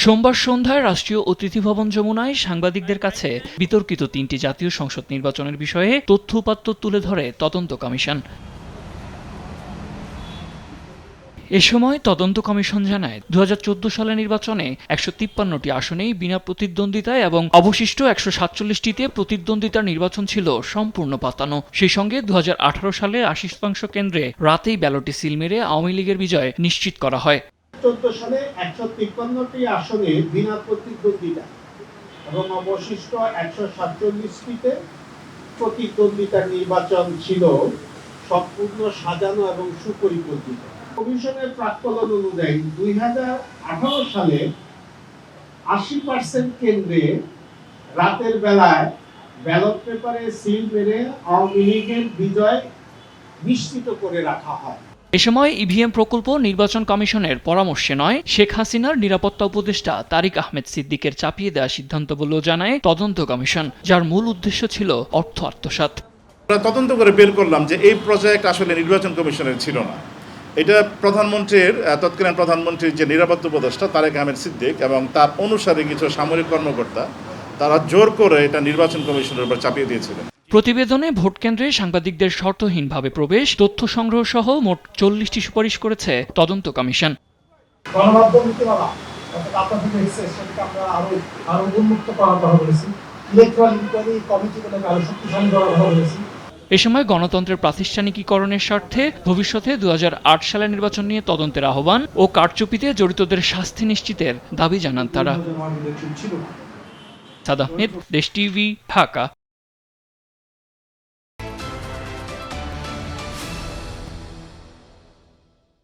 সোমবার সন্ধ্যায় রাষ্ট্রীয় অতিথি ভবন যমুনায় সাংবাদিকদের কাছে বিতর্কিত ৩টি জাতীয় সংসদ নির্বাচনের বিষয়ে তথ্য উপাত্ত তুলে ধরে তদন্ত কমিশন। এ সময় তদন্ত কমিশন জানায় ২০১৪ সালের নির্বাচনে ১৫৩টি আসনেই বিনা প্রতিদ্বন্দ্বিতায় এবং অবশিষ্ট ১৪৭টিতে প্রতিদ্বন্দ্বিতার নির্বাচন ছিল সম্পূর্ণ পাতানো। সেই সঙ্গে ২০১৮ সালে ৮০% কেন্দ্রে রাতেই ব্যালটে সিল মেরে আওয়ামী লীগের বিজয় নিশ্চিত করা হয়। ২০১৪ সালে ১৫৩টি আসনে বিনা প্রতিদ্বন্দ্বিতা এবং অবশিষ্ট ১৪৭টিতে প্রতিদ্বন্দ্বিতার নির্বাচন ছিল সম্পূর্ণ সাজানো এবং সুপরিকল্পিত। কমিশনের প্রাক্কলন অনুযায়ী ২০১৮ সালে ৮০% কেন্দ্রে রাতের বেলায় ব্যালট পেপারে সিল মেরে আওয়ামী লীগের বিজয় নিশ্চিত করে রাখা হয়। এ সময় ইভিএম প্রকল্প নির্বাচন কমিশনের পরামর্শে নয়, শেখ হাসিনার নিরাপত্তা উপদেষ্টা তারিক আহমেদ সিদ্দিকের চাপিয়ে দেওয়া সিদ্ধান্ত বলেও জানায় তদন্ত কমিশন, যার মূল উদ্দেশ্য ছিল অর্থ আত্মসাৎ। আমরা তদন্ত করে বের করলাম যে এই প্রজেক্ট আসলে নির্বাচন কমিশনের ছিল না। এটা তৎকালীন প্রধানমন্ত্রীর যে নিরাপত্তা উপদেষ্টা তারেক আহমেদ সিদ্দিক এবং তার অনুসারী কিছু সামরিক কর্মকর্তা তারা জোর করে এটা নির্বাচন কমিশনের উপর চাপিয়ে দিয়েছিলেন। প্রতিবেদনে ভোটকেন্দ্রে সাংবাদিকদের শর্তহীনভাবে প্রবেশ, তথ্য সংগ্রহ সহ মোট 40টি সুপারিশ করেছে তদন্ত কমিশন। গণমাধ্যম নীতিমালা আপনাদের সেটাকে আমরা আরো উন্মুক্ত করার কথা বলেছি। ইলেকট্রাল ইনকোয়ারি কমিটিগুলোকে আরো শক্তিশালী করার কথা বলেছি। এ সময় গণতন্ত্রের প্রাতিষ্ঠানিকীকরণের স্বার্থে ভবিষ্যতে ২০০৮ সালের নির্বাচন নিয়ে তদন্তের আহ্বান ও কারচুপিতে জড়িতদের শাস্তি নিশ্চিতের দাবি জানান তারা। সাদ আহমেদ, দেশ টিভি, ঢাকা।